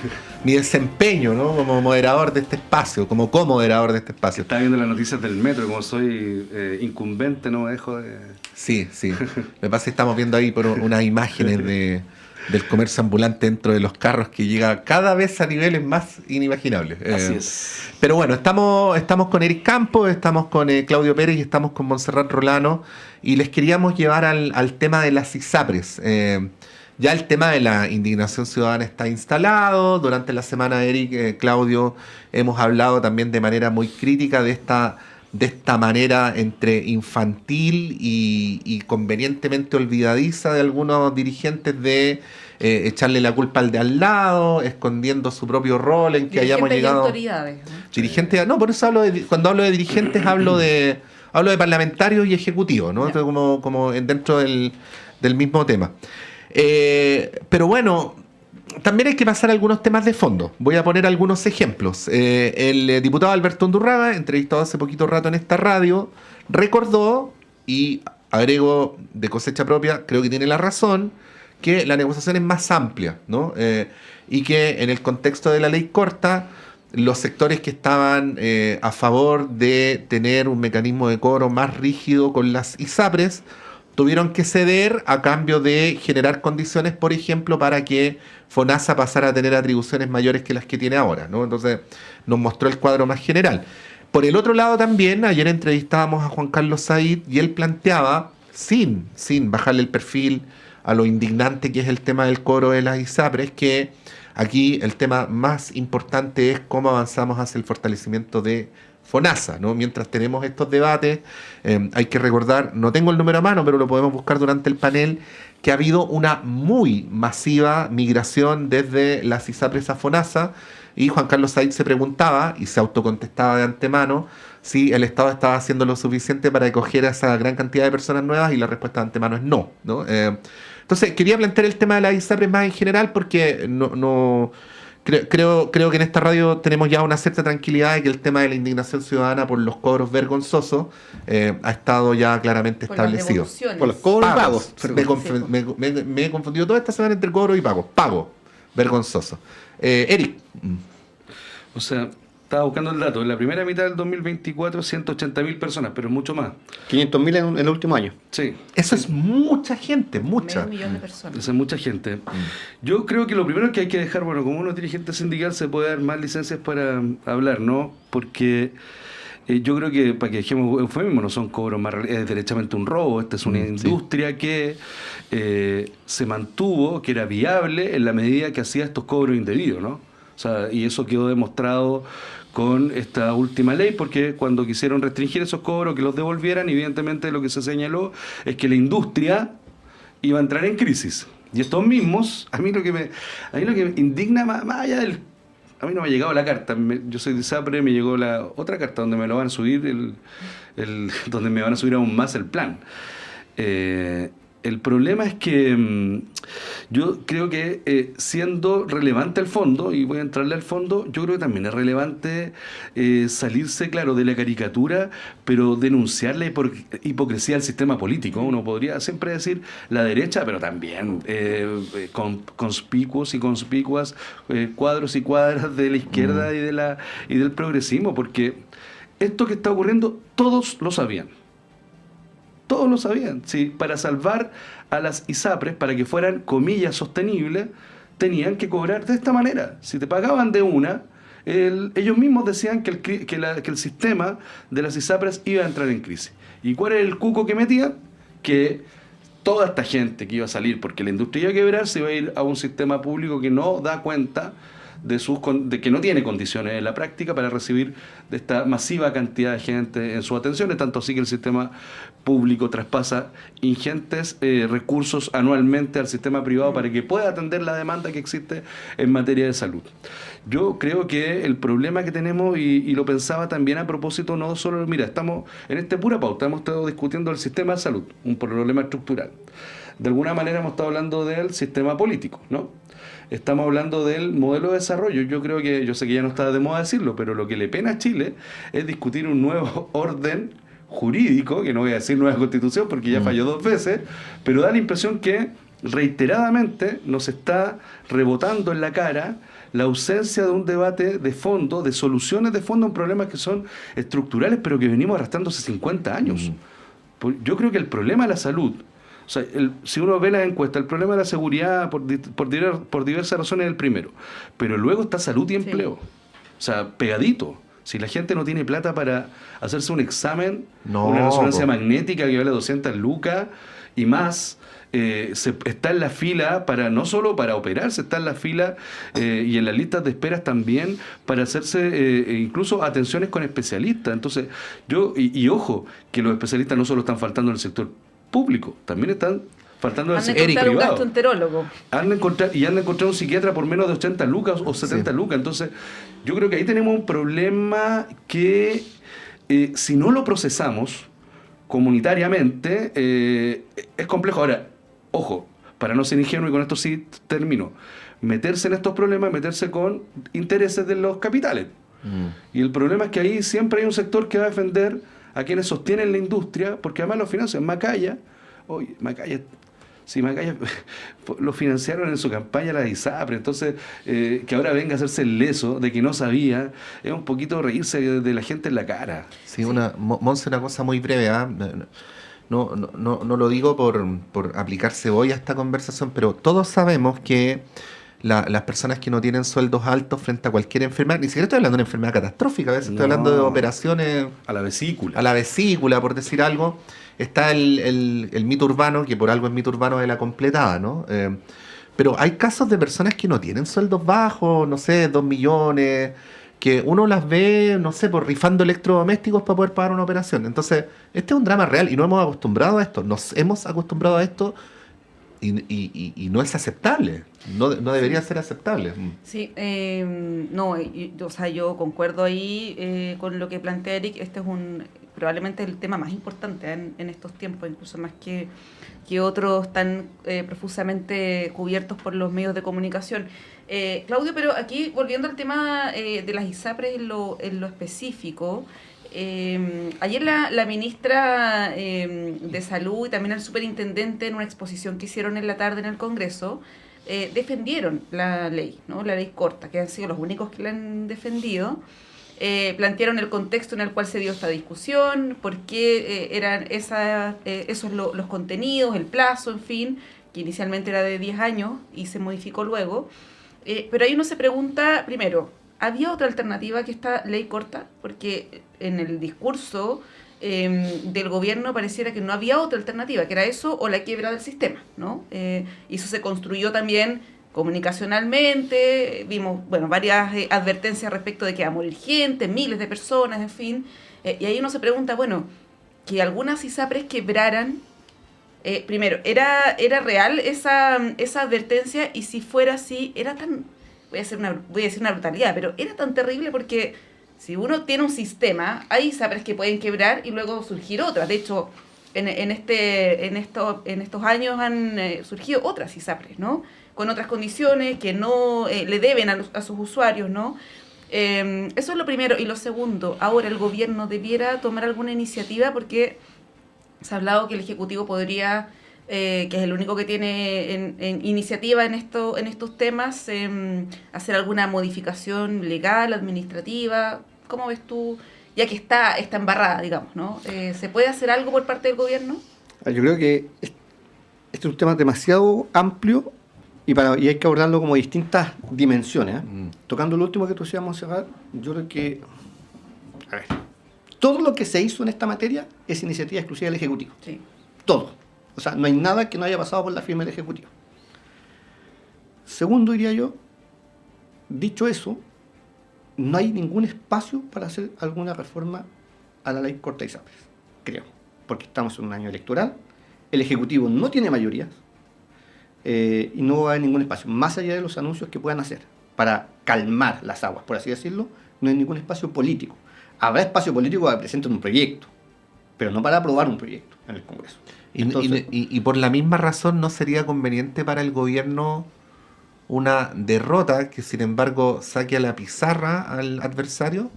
desempeño, ¿no? Como moderador de este espacio, como co-moderador de este espacio. Estaba viendo las noticias del metro, como soy incumbente, no me dejo de... Sí. Me pasa que estamos viendo ahí por unas imágenes del comercio ambulante dentro de los carros que llega cada vez a niveles más inimaginables. Así es. Pero bueno, estamos con Eric Campos, estamos con Claudio Pérez y estamos con Montserrat Rolano, y les queríamos llevar al tema de las ISAPRES. Ya el tema de la indignación ciudadana está instalado. Durante la semana, Eric, Claudio, hemos hablado también de manera muy crítica de esta manera entre infantil y convenientemente olvidadiza de algunos dirigentes de echarle la culpa al de al lado, escondiendo su propio rol en que hayamos llegado... autoridades, ¿no? Dirigentes, no, por eso cuando hablo de dirigentes hablo de parlamentarios y ejecutivos, ¿no? Yeah. Como dentro del mismo tema. Pero bueno, también hay que pasar algunos temas de fondo. Voy a poner algunos ejemplos. El diputado Alberto Undurraga, entrevistado hace poquito rato en esta radio, recordó, y agrego de cosecha propia, creo que tiene la razón, que la negociación es más amplia, ¿no? Y que en el contexto de la ley corta, los sectores que estaban a favor de tener un mecanismo de cobro más rígido con las ISAPRES tuvieron que ceder a cambio de generar condiciones, por ejemplo, para que FONASA pasara a tener atribuciones mayores que las que tiene ahora, ¿no? Entonces nos mostró el cuadro más general. Por el otro lado también, ayer entrevistábamos a Juan Carlos Said y él planteaba, sin bajarle el perfil a lo indignante que es el tema del cobro de las ISAPRES, que aquí el tema más importante es cómo avanzamos hacia el fortalecimiento de FONASA, ¿no? Mientras tenemos estos debates, hay que recordar, no tengo el número a mano, pero lo podemos buscar durante el panel, que ha habido una muy masiva migración desde las ISAPRES a FONASA, y Juan Carlos Said se preguntaba, y se autocontestaba de antemano, si el Estado estaba haciendo lo suficiente para acoger a esa gran cantidad de personas nuevas, y la respuesta de antemano es no, ¿no? Entonces, quería plantear el tema de las ISAPRES más en general, porque creo que en esta radio tenemos ya una cierta tranquilidad de que el tema de la indignación ciudadana por los cobros vergonzosos ha estado ya claramente establecido. Por los cobros y pagos. Me he confundido toda esta semana entre cobros y pagos. Pago, vergonzoso. Eric. O sea, estaba buscando el dato. En la primera mitad del 2024, 180.000 personas, pero mucho más. 500.000 en el último año. Sí. Eso es mucha gente, mucha. 500.000 de personas. Eso es mucha gente. Yo creo que lo primero que hay que dejar, bueno, como uno es dirigente sindical, se puede dar más licencias para hablar, ¿no? Porque yo creo que, para que dejemos eufemismo, no son cobros más es derechamente un robo. Esta es una industria que se mantuvo, que era viable en la medida que hacía estos cobros indebidos, ¿no? O sea, y eso quedó demostrado con esta última ley, porque cuando quisieron restringir esos cobros, que los devolvieran, evidentemente lo que se señaló es que la industria iba a entrar en crisis. Y estos mismos, a mí lo que me indigna más allá del... A mí no me ha llegado la carta, yo soy de ISAPRE, me llegó la otra carta donde me lo van a subir, donde me van a subir aún más el plan. El problema es que yo creo que siendo relevante el fondo, y voy a entrarle al fondo, yo creo que también es relevante salirse, claro, de la caricatura, pero denunciar la hipocresía del sistema político. Uno podría siempre decir la derecha, pero también conspicuos y conspicuas cuadros y cuadras de la izquierda y del progresismo, porque esto que está ocurriendo todos lo sabían. Todos lo sabían. Sí, para salvar a las ISAPRES, para que fueran, comillas, sostenibles, tenían que cobrar de esta manera. Si te pagaban de una, ellos mismos decían que el sistema de las ISAPRES iba a entrar en crisis. ¿Y cuál era el cuco que metían? Que toda esta gente que iba a salir, porque la industria iba a quebrar, se iba a ir a un sistema público que no da cuenta de que no tiene condiciones en la práctica para recibir de esta masiva cantidad de gente en sus atenciones, tanto así que el sistema público traspasa ingentes recursos anualmente al sistema privado para que pueda atender la demanda que existe en materia de salud. Yo creo que el problema que tenemos, y lo pensaba también a propósito, no solo, mira, estamos en esta pura pauta, hemos estado discutiendo el sistema de salud, un problema estructural. De alguna manera hemos estado hablando del sistema político, ¿no? estamos hablando del modelo de desarrollo. Yo sé que ya no está de moda decirlo, pero lo que le pena a Chile es discutir un nuevo orden jurídico, que no voy a decir nueva constitución porque ya falló 2 veces, pero da la impresión que reiteradamente nos está rebotando en la cara la ausencia de un debate de fondo, de soluciones de fondo a problemas que son estructurales, pero que venimos arrastrando hace 50 años. Yo creo que el problema de la salud, o sea, si uno ve las encuestas, el problema de la seguridad por diversas razones es el primero, pero luego está salud y empleo, o sea, pegadito. Si la gente no tiene plata para hacerse un examen, una resonancia magnética que vale 200 lucas y más, está en la fila no solo para operarse, está en la fila y en las listas de esperas también para hacerse incluso atenciones con especialistas. Entonces, y ojo, que los especialistas no solo están faltando en el sector público, también están faltando en el sector privado. Un gastroenterólogo. Han encontrado un psiquiatra por menos de 80 lucas o 70 lucas. Entonces, yo creo que ahí tenemos un problema que si no lo procesamos comunitariamente, es complejo. Ahora, ojo, para no ser ingenuo, y con esto sí termino, meterse en estos problemas, meterse con intereses de los capitales. Y el problema es que ahí siempre hay un sector que va a defender a quienes sostienen la industria, porque además los financian. Macaya lo financiaron en su campaña la ISAPRE, entonces que ahora venga a hacerse el leso de que no sabía, es un poquito reírse de la gente en la cara. Sí, Monse, una cosa muy breve, no lo digo por aplicar cebolla a esta conversación, pero todos sabemos que las personas que no tienen sueldos altos frente a cualquier enfermedad, ni siquiera estoy hablando de una enfermedad catastrófica, a veces estoy hablando de operaciones a la vesícula, por decir algo. Está el mito urbano, que por algo es mito urbano de la completada, ¿no? Pero hay casos de personas que no tienen sueldos bajos, no sé, 2 millones, que uno las ve, no sé, rifando electrodomésticos para poder pagar una operación. Entonces, este es un drama real y no hemos acostumbrado a esto. Nos hemos acostumbrado a esto y no es aceptable. No debería ser aceptable. Sí, yo concuerdo ahí con lo que plantea Eric. Este es probablemente el tema más importante en estos tiempos, incluso más que otros tan profusamente cubiertos por los medios de comunicación. Claudio, pero aquí volviendo al tema de las ISAPRES en lo específico, ayer la ministra de Salud y también el superintendente en una exposición que hicieron en la tarde en el Congreso defendieron la ley, ¿no? La ley corta, que han sido los únicos que la han defendido. Plantearon el contexto en el cual se dio esta discusión, por qué eran esos los contenidos, el plazo, en fin, que inicialmente era de 10 años y se modificó luego. Pero ahí uno se pregunta, primero, ¿había otra alternativa que esta ley corta? Porque en el discurso del gobierno pareciera que no había otra alternativa, que era eso o la quiebra del sistema, ¿no? Y eso se construyó también comunicacionalmente, vimos varias advertencias respecto de que va a morir gente, miles de personas, en fin. Y ahí uno se pregunta, que algunas ISAPRES quebraran, primero, ¿era real esa advertencia? Y si fuera así, era tan... Voy a decir una brutalidad, pero era tan terrible porque si uno tiene un sistema, hay ISAPRES que pueden quebrar y luego surgir otras. De hecho, en estos años han surgido otras ISAPRES, ¿no? Con otras condiciones que no le deben a sus usuarios, ¿no? Eso es lo primero. Y lo segundo, ahora el gobierno debiera tomar alguna iniciativa porque se ha hablado que el Ejecutivo podría... que es el único que tiene en iniciativa en estos temas, hacer alguna modificación legal, administrativa. ¿Cómo ves tú? Ya que está embarrada, digamos, ¿no? ¿Se puede hacer algo por parte del gobierno? Yo creo que este es un tema demasiado amplio y hay que abordarlo como distintas dimensiones. Tocando lo último que tú decías, Montserrat, yo creo que... todo lo que se hizo en esta materia es iniciativa exclusiva del Ejecutivo. Sí. Todo. O sea, no hay nada que no haya pasado por la firma del Ejecutivo. Segundo, diría yo, dicho eso, no hay ningún espacio para hacer alguna reforma a la ley corta de ISAPRES, creo. Porque estamos en un año electoral, el Ejecutivo no tiene mayorías y no va a haber ningún espacio. Más allá de los anuncios que puedan hacer para calmar las aguas, por así decirlo, no hay ningún espacio político. Habrá espacio político para que presenten un proyecto, pero no para aprobar un proyecto en el Congreso. Entonces, y por la misma razón no sería conveniente para el gobierno una derrota que sin embargo saque a la pizarra al adversario?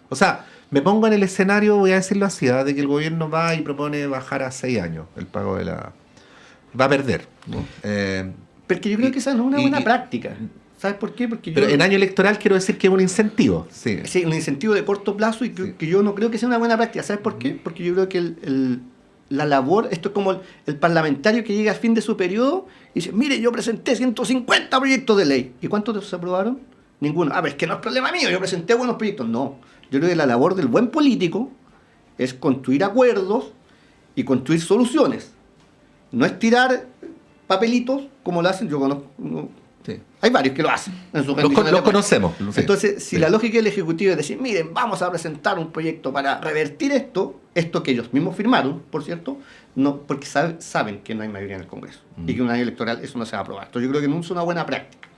O sea, me pongo en el escenario, voy a decirlo así, de que el gobierno va y propone bajar a 6 años el pago de la... Va a perder, ¿no? Porque yo creo que esa no es una buena práctica. ¿Sabes por qué? Porque pero en año electoral quiero decir que es un incentivo. Sí, un incentivo de corto plazo y que yo no creo que sea una buena práctica. ¿Sabes por qué? Porque yo creo que la labor, esto es como el parlamentario que llega a fin de su periodo y dice, mire, yo presenté 150 proyectos de ley. ¿Y cuántos de esos se aprobaron? Ninguno. Pero es que no es problema mío, yo presenté buenos proyectos. No, yo creo que la labor del buen político es construir acuerdos y construir soluciones. No es tirar papelitos como lo hacen, yo conozco... sí. Hay varios que lo hacen. Los conocemos. Entonces, si la lógica del Ejecutivo es decir, miren, vamos a presentar un proyecto para revertir esto que ellos mismos firmaron, por cierto, no, porque saben que no hay mayoría en el Congreso y que en un año electoral eso no se va a aprobar. Entonces, yo creo que no es una buena práctica.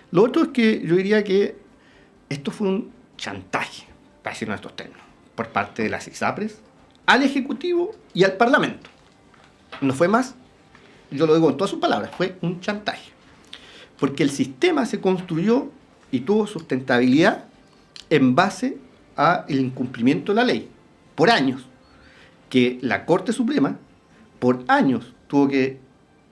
Lo otro es que yo diría que esto fue un chantaje, para decirlo en estos términos, por parte de las ISAPRES al Ejecutivo y al Parlamento. No fue más, yo lo digo en todas sus palabras, fue un chantaje. Porque el sistema se construyó y tuvo sustentabilidad en base al incumplimiento de la ley, por años. Que la Corte Suprema, por años, tuvo que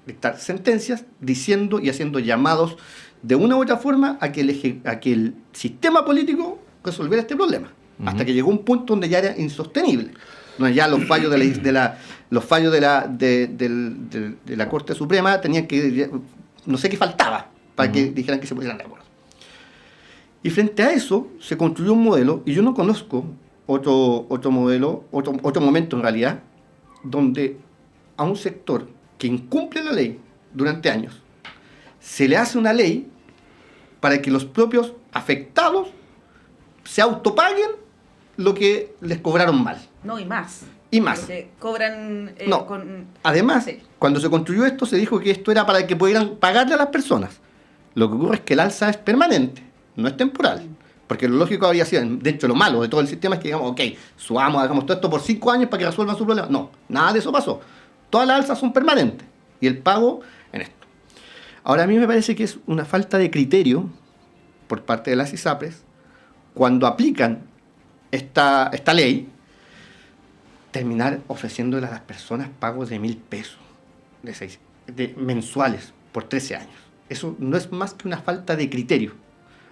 dictar sentencias diciendo y haciendo llamados de una u otra forma a que el sistema político resolviera este problema. Hasta que llegó un punto donde ya era insostenible. Donde ya los fallos de la Corte Suprema tenían que... No sé qué faltaba para que dijeran que se pusieran de acuerdo. Y frente a eso se construyó un modelo, y yo no conozco otro modelo, otro momento en realidad, donde a un sector que incumple la ley durante años, se le hace una ley para que los propios afectados se autopaguen lo que les cobraron mal. No, y más. Y más. Porque cobran... no. Además, sí, cuando se construyó esto, se dijo que esto era para que pudieran pagarle a las personas. Lo que ocurre es que el alza es permanente, no es temporal. Porque lo lógico habría sido, de hecho lo malo de todo el sistema es que digamos, ok, hagamos todo esto por 5 años para que resuelvan su problema. No, nada de eso pasó. Todas las alzas son permanentes. Y el pago en esto. Ahora, a mí me parece que es una falta de criterio por parte de las ISAPRES cuando aplican esta ley, terminar ofreciéndole a las personas pagos de 1.000 pesos mensuales por 13 años. Eso no es más que una falta de criterio.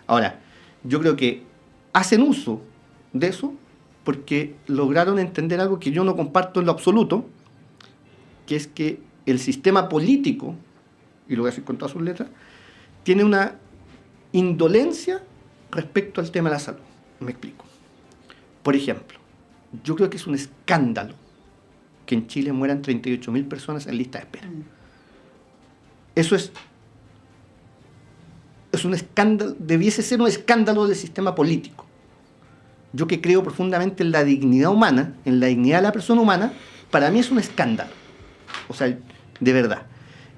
Ahora, yo creo que hacen uso de eso porque lograron entender algo que yo no comparto en lo absoluto, que es que el sistema político, y lo voy a decir con todas sus letras, tiene una indolencia respecto al tema de la salud. Me explico. Por ejemplo, yo creo que es un escándalo que en Chile mueran 38.000 personas en lista de espera. Eso es un escándalo, debiese ser un escándalo del sistema político. Yo que creo profundamente en la dignidad humana, en la dignidad de la persona humana, para mí es un escándalo. O sea, de verdad.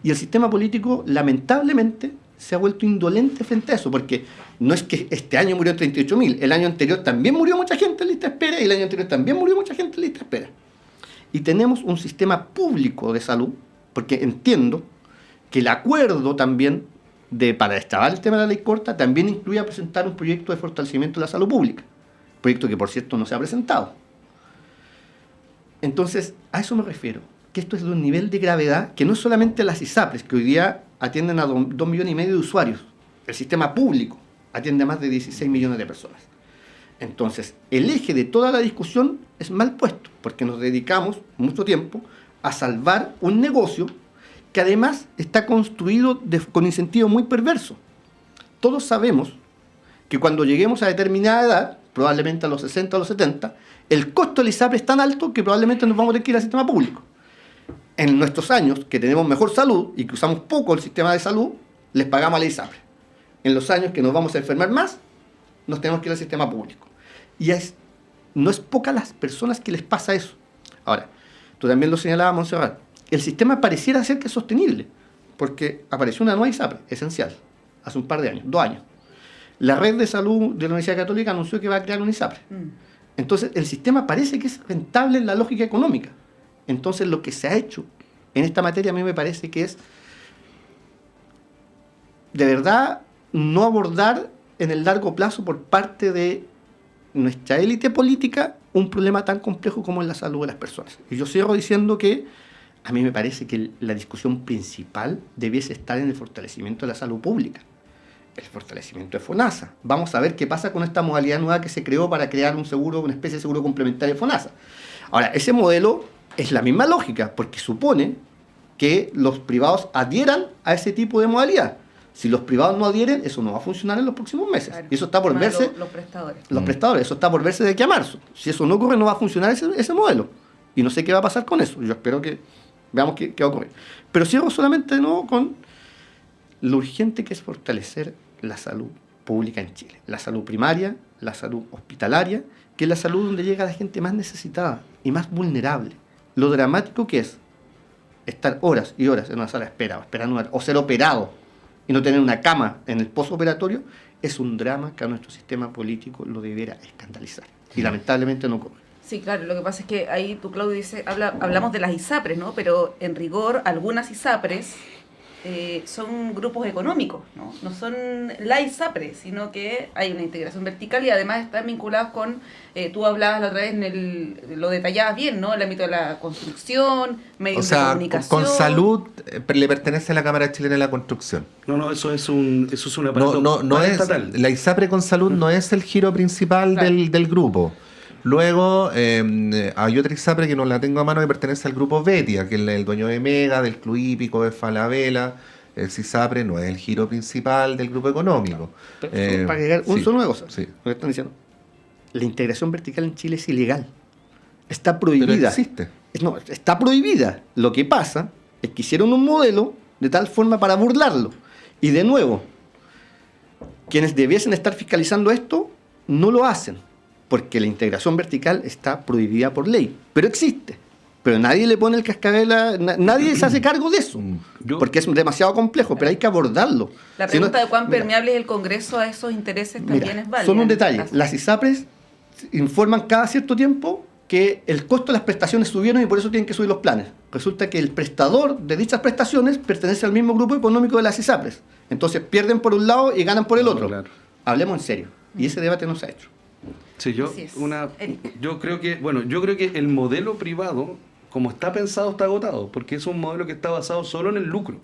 Y el sistema político, lamentablemente, se ha vuelto indolente frente a eso, porque no es que este año murió 38.000, el año anterior también murió mucha gente en lista de espera y el año anterior también murió mucha gente en lista de espera. Y tenemos un sistema público de salud, porque entiendo que el acuerdo también para destrabar el tema de la ley corta también incluía presentar un proyecto de fortalecimiento de la salud pública, proyecto que por cierto no se ha presentado. Entonces, a eso me refiero, que esto es de un nivel de gravedad que no es solamente las ISAPRES, que hoy día atienden a 2,5 millones de usuarios, el sistema público atiende a más de 16 millones de personas. Entonces, el eje de toda la discusión es mal puesto, porque nos dedicamos mucho tiempo a salvar un negocio que además está construido con incentivos muy perversos. Todos sabemos que cuando lleguemos a determinada edad, probablemente a los 60 o los 70, el costo del ISAPRE es tan alto que probablemente nos vamos a tener que ir al sistema público. En nuestros años, que tenemos mejor salud y que usamos poco el sistema de salud, les pagamos a la ISAPRE. En los años que nos vamos a enfermar más, nos tenemos que ir al sistema público. Y no es poca las personas que les pasa eso. Ahora, tú también lo señalabas, Montserrat, el sistema pareciera ser que es sostenible, porque apareció una nueva ISAPRE, esencial, hace un par de años, 2 años. La red de salud de la Universidad Católica anunció que va a crear una ISAPRE. Entonces, el sistema parece que es rentable en la lógica económica. Entonces, lo que se ha hecho en esta materia a mí me parece que es de verdad no abordar en el largo plazo por parte de nuestra élite política un problema tan complejo como es la salud de las personas. Y yo cierro diciendo que a mí me parece que la discusión principal debiese estar en el fortalecimiento de la salud pública, el fortalecimiento de FONASA. Vamos a ver qué pasa con esta modalidad nueva que se creó para crear un seguro, una especie de seguro complementario de FONASA. Ahora, ese modelo es la misma lógica, porque supone que los privados adhieran a ese tipo de modalidad. Si los privados no adhieren, eso no va a funcionar en los próximos meses. Claro. Y eso está por verse... Los prestadores. Los prestadores, eso está por verse de aquí a marzo. Si eso no ocurre, no va a funcionar ese modelo. Y no sé qué va a pasar con eso. Yo espero que veamos qué va a ocurrir. Pero cierro solamente de nuevo con lo urgente que es fortalecer la salud pública en Chile. La salud primaria, la salud hospitalaria, que es la salud donde llega la gente más necesitada y más vulnerable. Lo dramático que es estar horas y horas en una sala de espera, o ser operado y no tener una cama en el postoperatorio, es un drama que a nuestro sistema político lo debiera escandalizar. Y lamentablemente no ocurre. Sí, claro, lo que pasa es que ahí tú, Claudio, dice, hablamos de las ISAPRES, ¿no? Pero en rigor, algunas ISAPRES son grupos económicos, ¿no? No son la ISAPRE, sino que hay una integración vertical y además están vinculados con, tú hablabas la otra vez, lo detallabas bien, ¿no? El ámbito de la construcción, medios de comunicación. Con salud le pertenece a la Cámara Chilena de la Construcción. No, eso es un aparato no es estatal. La ISAPRE con salud no es el giro principal del grupo. Luego hay otra ISAPRE que no la tengo a mano que pertenece al grupo Betia, que es el dueño de Mega, del Club Hípico, de Falabella. El CISAPRE no es el giro principal del grupo económico. Para agregar una cosa, sí. Lo que están diciendo. La integración vertical en Chile es ilegal. Está prohibida. Pero existe. No, está prohibida. Lo que pasa es que hicieron un modelo de tal forma para burlarlo. Y de nuevo, quienes debiesen estar fiscalizando esto no lo hacen, porque la integración vertical está prohibida por ley, pero existe. Pero nadie le pone el cascabel, nadie se hace cargo de eso, porque es demasiado complejo, pero hay que abordarlo. La pregunta de cuán permeable es el Congreso a esos intereses también es válida. Solo un detalle, las ISAPRES informan cada cierto tiempo que el costo de las prestaciones subieron y por eso tienen que subir los planes. Resulta que el prestador de dichas prestaciones pertenece al mismo grupo económico de las ISAPRES. Entonces pierden por un lado y ganan por el otro. Claro. Hablemos en serio. Y ese debate no se ha hecho. Sí, yo creo que el modelo privado, como está pensado, está agotado, porque es un modelo que está basado solo en el lucro.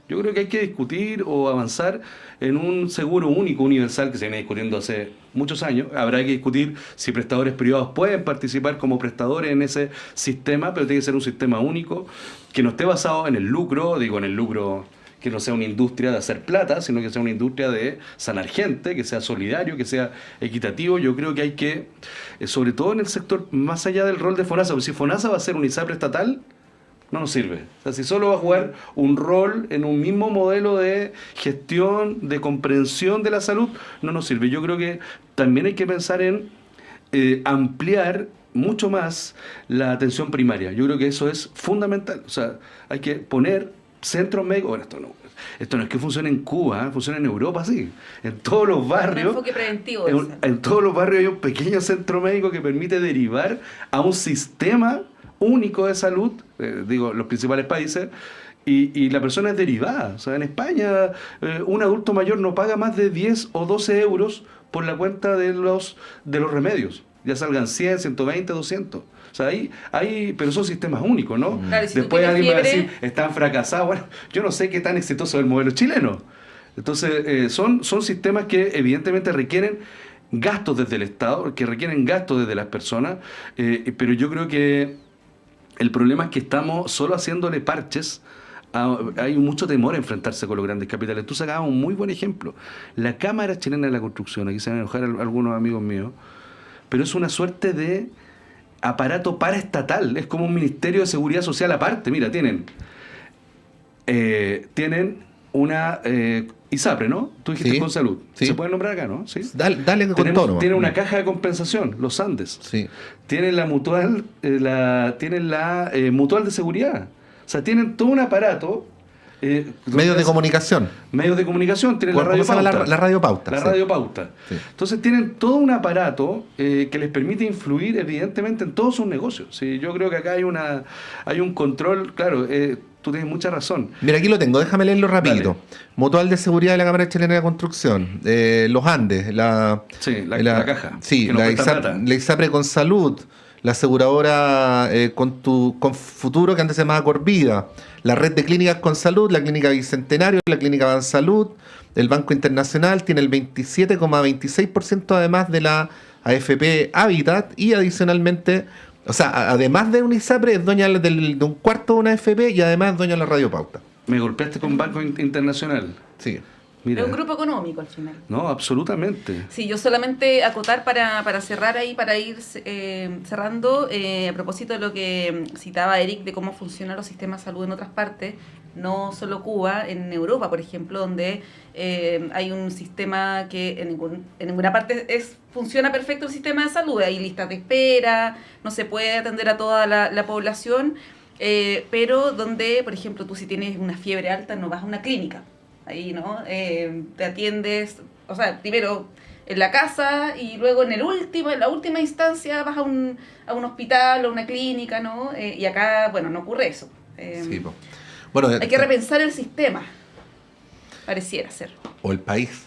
Yo creo que hay que discutir o avanzar en un seguro único, universal, que se viene discutiendo hace muchos años. Habrá que discutir si prestadores privados pueden participar como prestadores en ese sistema, pero tiene que ser un sistema único, que no esté basado en el lucro, que no sea una industria de hacer plata, sino que sea una industria de sanar gente, que sea solidario, que sea equitativo. Yo creo que hay que, sobre todo en el sector, más allá del rol de FONASA, porque si FONASA va a ser un ISAPRE estatal, no nos sirve. O sea, si solo va a jugar un rol en un mismo modelo de gestión, de comprensión de la salud, no nos sirve. Yo creo que también hay que pensar en ampliar mucho más la atención primaria. Yo creo que eso es fundamental. O sea, hay que poner centros médicos. Bueno, esto no es que funcione en Cuba, funciona en Europa, sí. En todos los barrios. Un enfoque preventivo. En todos los barrios hay un pequeño centro médico que permite derivar a un sistema único de salud, los principales países, y la persona es derivada. O sea, en España un adulto mayor no paga más de 10 o 12 euros por la cuenta de los remedios. Ya salgan 100, 120, 200. O sea, pero son sistemas únicos, ¿no? Claro, si después alguien va a decir, están fracasados. Bueno, yo no sé qué tan exitoso es el modelo chileno. Entonces, son sistemas que evidentemente requieren gastos desde el Estado, que requieren gastos desde las personas, pero yo creo que el problema es que estamos solo haciéndole parches. Hay mucho temor a enfrentarse con los grandes capitales. Tú sacabas un muy buen ejemplo. La Cámara Chilena de la Construcción, aquí se van a enojar algunos amigos míos, pero es una suerte de aparato paraestatal, es como un ministerio de seguridad social aparte. Mira, tienen una ISAPRE, ¿no? Tú dijiste sí, con salud. Sí. Se puede nombrar acá, ¿no? ¿Sí? Dale con todo. Tienen una caja de compensación, los Andes. Sí. Tienen la mutual, mutual de seguridad. O sea, tienen todo un aparato. Medios de comunicación. Medios de comunicación, tienen la Radio Pauta. La Radio Pauta. La Radio Pauta. Sí. Entonces tienen todo un aparato que les permite influir evidentemente en todos sus negocios. Sí, yo creo que acá hay un control, claro. tú tienes mucha razón. Mira, aquí lo tengo, déjame leerlo rapidito. Dale. Mutual de Seguridad de la Cámara Chilena de Construcción, los Andes, la caja. Sí, que nos presta plata. la ISAPRE con Salud, la aseguradora con Futuro, que antes se llamaba Corvida, la red de clínicas con salud, la clínica Bicentenario, la clínica Bansalud, el Banco Internacional tiene el 27,26% además de la AFP Habitat y adicionalmente, o sea, además de un ISAPRE es dueña de un cuarto de una AFP y además es dueña de la Radio Pauta. Me golpeaste con Banco Internacional. Sí. Mira. Es un grupo económico al final. No, absolutamente. Sí, yo solamente acotar para cerrar ahí, para ir cerrando, a propósito de lo que citaba Eric, de cómo funcionan los sistemas de salud en otras partes, no solo Cuba, en Europa, por ejemplo, donde hay un sistema que en ninguna parte funciona perfecto el sistema de salud, hay listas de espera, no se puede atender a toda la población, pero donde, por ejemplo, tú si tienes una fiebre alta no vas a una clínica. Ahí, ¿no? Te atiendes, o sea, primero en la casa y luego en la última instancia vas a un hospital o una clínica, ¿no? Y acá, bueno, no ocurre eso. Sí, bueno, hay que repensar el sistema, pareciera ser. O el país.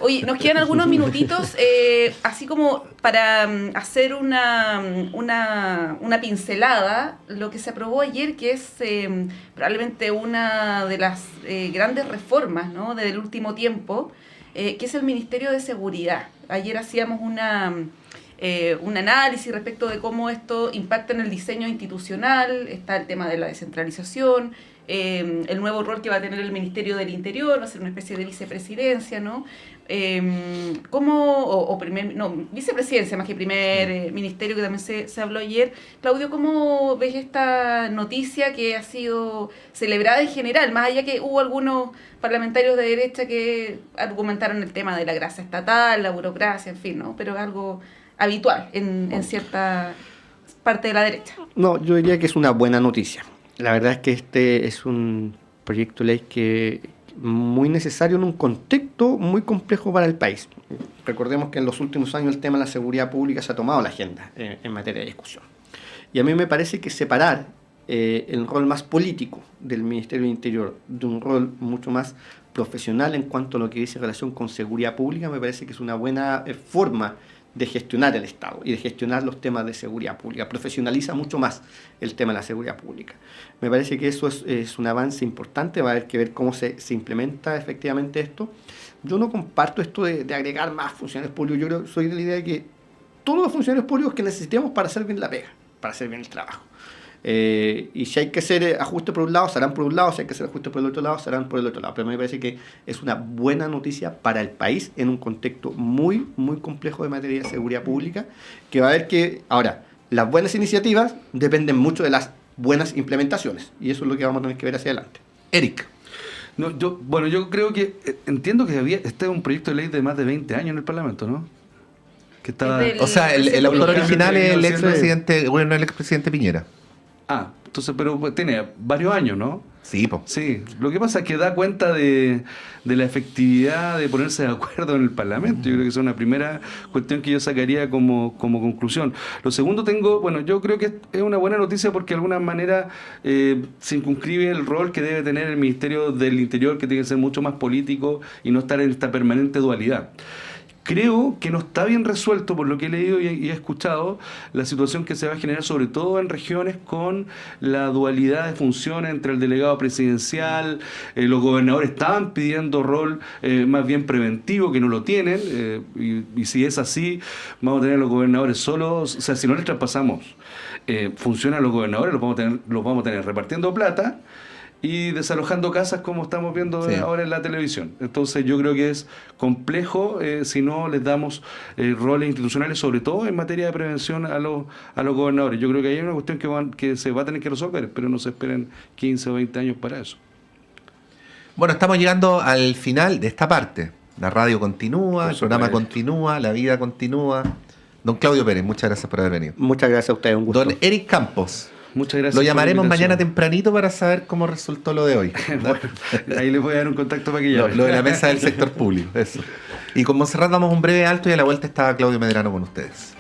Oye, nos quedan algunos minutitos, así como para hacer una pincelada, lo que se aprobó ayer, que es probablemente una de las grandes reformas, ¿no?, del último tiempo, que es el Ministerio de Seguridad. Ayer hacíamos un análisis respecto de cómo esto impacta en el diseño institucional, está el tema de la descentralización, el nuevo rol que va a tener el Ministerio del Interior, va a ser una especie de vicepresidencia, ¿no? Vicepresidencia más que primer ministerio, que también se habló ayer. Claudio, ¿cómo ves esta noticia que ha sido celebrada en general? Más allá que hubo algunos parlamentarios de derecha que argumentaron el tema de la grasa estatal, la burocracia, en fin, ¿no? Pero es algo habitual en cierta parte de la derecha. No, yo diría que es una buena noticia. La verdad es que este es un proyecto de ley que muy necesario en un contexto muy complejo para el país. Recordemos que en los últimos años el tema de la seguridad pública se ha tomado la agenda en materia de discusión. Y a mí me parece que separar el rol más político del Ministerio del Interior de un rol mucho más profesional en cuanto a lo que dice relación con seguridad pública, me parece que es una buena forma de gestionar el Estado y de gestionar los temas de seguridad pública. Profesionaliza mucho más el tema de la seguridad pública. Me parece que eso es un avance importante, va a haber que ver cómo se implementa efectivamente esto. Yo no comparto esto de agregar más funcionarios públicos. Yo soy de la idea de que todos los funcionarios públicos que necesitemos para hacer bien la pega, para hacer bien el trabajo. Y si hay que hacer ajustes por un lado, serán por un lado, si hay que hacer ajustes por el otro lado, serán por el otro lado. Pero me parece que es una buena noticia para el país en un contexto muy, muy complejo de materia de seguridad pública, que va a haber que... Ahora, las buenas iniciativas dependen mucho de las buenas implementaciones, y eso es lo que vamos a tener que ver hacia adelante. Eric. No, yo creo que, entiendo que este es un proyecto de ley de más de 20 años en el Parlamento, ¿no? Que estaba... O sea, el autor original es el expresidente Piñera. Ah, entonces, pero tiene varios años, ¿no? Sí, po. Sí, lo que pasa es que da cuenta de la efectividad de ponerse de acuerdo en el Parlamento. Yo creo que es una primera cuestión que yo sacaría como conclusión. Lo segundo yo creo que es una buena noticia porque de alguna manera circunscribe el rol que debe tener el Ministerio del Interior, que tiene que ser mucho más político y no estar en esta permanente dualidad. Creo que no está bien resuelto, por lo que he leído y he escuchado, la situación que se va a generar sobre todo en regiones con la dualidad de funciones entre el delegado presidencial. Los gobernadores estaban pidiendo rol más bien preventivo, que no lo tienen, y si es así, vamos a tener a los gobernadores solos. O sea, si no les traspasamos funcionan los gobernadores, los vamos a tener repartiendo plata y desalojando casas, como estamos viendo ahora en la televisión. Entonces yo creo que es complejo si no les damos roles institucionales, sobre todo en materia de prevención a los gobernadores. Yo creo que hay una cuestión que se va a tener que resolver, pero no se esperen 15 o 20 años para eso. Bueno, estamos llegando al final de esta parte. La radio continúa, el programa continúa, la vida continúa. Don Claudio Pérez, muchas gracias por haber venido. Muchas gracias a ustedes, un gusto. Don Eric Campos. Muchas gracias. Lo llamaremos mañana tempranito para saber cómo resultó lo de hoy. Bueno, ahí les voy a dar un contacto para que llamen. Lo de la mesa del sector público, eso. Y con Montserrat damos un breve alto y a la vuelta estaba Claudio Medrano con ustedes.